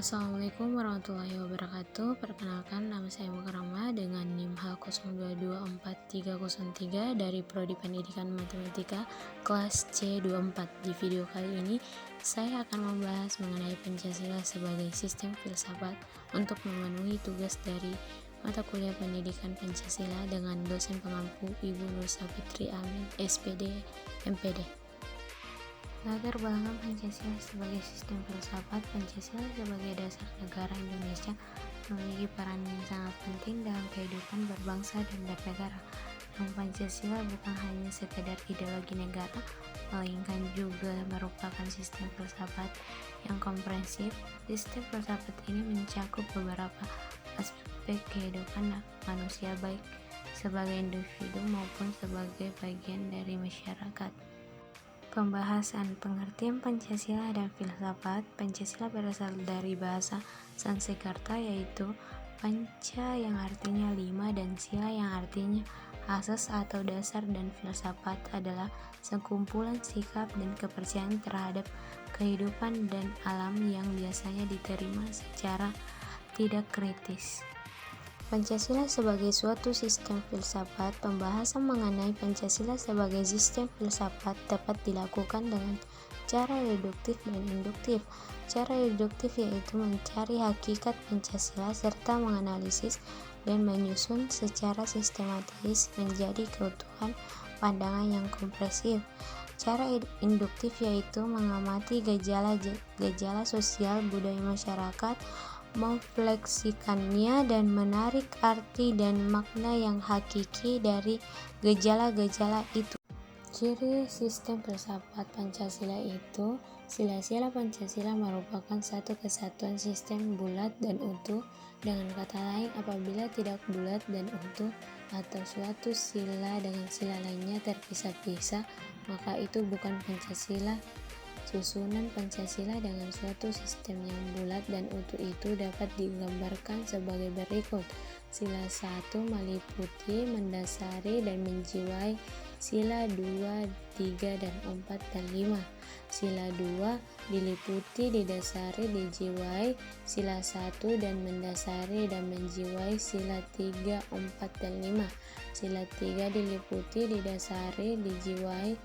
Assalamualaikum warahmatullahi wabarakatuh. Perkenalkan, nama saya Mukarramah dengan NIM H02243003 dari Prodi Pendidikan Matematika kelas C24. Di video kali ini, saya akan membahas mengenai Pancasila sebagai sistem filsafat untuk memenuhi tugas dari mata kuliah Pendidikan Pancasila dengan dosen pengampu Ibu Nur Sapitri Amin, SPD, MPD. Latar belakang Pancasila sebagai sistem filsafat. Pancasila sebagai dasar negara Indonesia memiliki peran yang sangat penting dalam kehidupan berbangsa dan bernegara. Namun Pancasila bukan hanya sekedar ideologi negara, melainkan juga merupakan sistem filsafat yang komprehensif. Sistem filsafat ini mencakup beberapa aspek kehidupan manusia, baik sebagai individu maupun sebagai bagian dari masyarakat. Pembahasan pengertian Pancasila dan filsafat. Pancasila berasal dari bahasa Sanskerta yaitu panca yang artinya 5 dan sila yang artinya asas atau dasar, dan filsafat adalah sekumpulan sikap dan kepercayaan terhadap kehidupan dan alam yang biasanya diterima secara tidak kritis. Pancasila sebagai suatu sistem filsafat. Pembahasan mengenai Pancasila sebagai sistem filsafat dapat dilakukan dengan cara reduktif dan induktif. Cara reduktif yaitu mencari hakikat Pancasila serta menganalisis dan menyusun secara sistematis menjadi keutuhan pandangan yang komprehensif. Cara induktif yaitu mengamati gejala sosial budaya masyarakat, memfleksikannya dan menarik arti dan makna yang hakiki dari gejala-gejala itu. Ciri sistem filsafat Pancasila itu, sila-sila Pancasila merupakan satu kesatuan sistem bulat dan utuh. Dengan kata lain, apabila tidak bulat dan utuh atau suatu sila dengan sila lainnya terpisah-pisah, maka itu bukan Pancasila. Susunan Pancasila dengan suatu sistem yang bulat dan utuh itu dapat digambarkan sebagai berikut. Sila 1 meliputi, mendasari, dan menjiwai sila 2, 3, dan 4, dan 5. Sila 2 diliputi, didasari, dijiwai sila 1 dan mendasari dan menjiwai sila 3, 4, dan 5. Sila 3 diliputi, didasari, dijiwai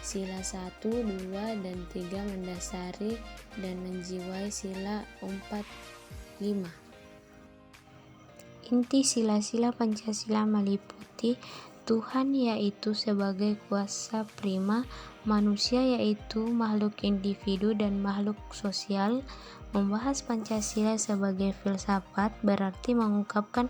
sila 1, 2, dan 3 mendasari dan menjiwai sila 4, 5. Inti sila-sila Pancasila meliputi Tuhan yaitu sebagai kuasa prima, manusia yaitu makhluk individu dan makhluk sosial. Membahas Pancasila sebagai filsafat berarti mengungkapkan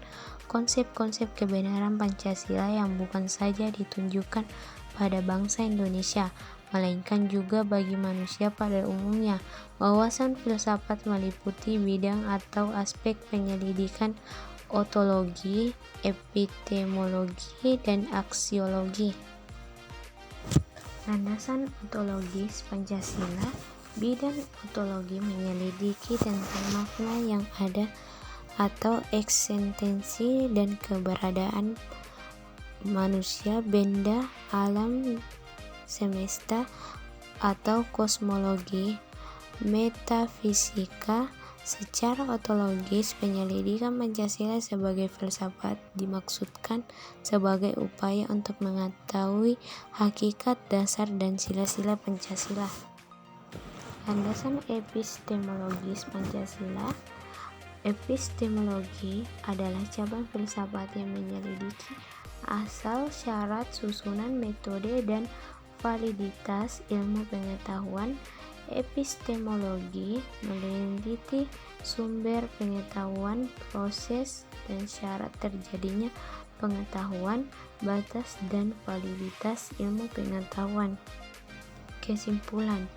konsep-konsep kebenaran Pancasila yang bukan saja ditunjukkan pada bangsa Indonesia, melainkan juga bagi manusia pada umumnya. Wawasan filsafat meliputi bidang atau aspek penyelidikan ontologi, epistemologi, dan aksiologi. Landasan ontologis Pancasila. Bidang ontologi menyelidiki tentang makna yang ada atau eksistensi dan keberadaan manusia, benda, alam semesta atau kosmologi. Metafisika. Secara ontologis, penyelidikan Pancasila sebagai filsafat dimaksudkan sebagai upaya untuk mengetahui hakikat dasar dan sila-sila Pancasila. Landasan epistemologis Pancasila. Epistemologi adalah cabang filsafat yang menyelidiki asal, syarat, susunan, metode, dan validitas ilmu pengetahuan. Epistemologi meneliti sumber pengetahuan, proses, dan syarat terjadinya pengetahuan, batas dan validitas ilmu pengetahuan. Kesimpulan,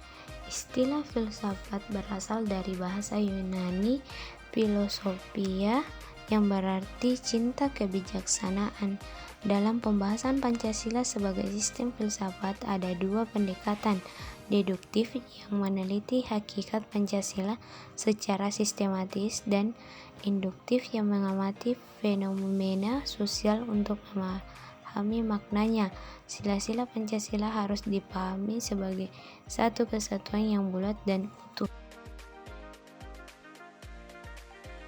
istilah filsafat berasal dari bahasa Yunani philosophia yang berarti cinta kebijaksanaan. Dalam pembahasan Pancasila sebagai sistem filsafat ada dua pendekatan: deduktif yang meneliti hakikat Pancasila secara sistematis dan induktif yang mengamati fenomena sosial untuk memahami maknanya. Sila-sila Pancasila harus dipahami sebagai satu kesatuan yang bulat dan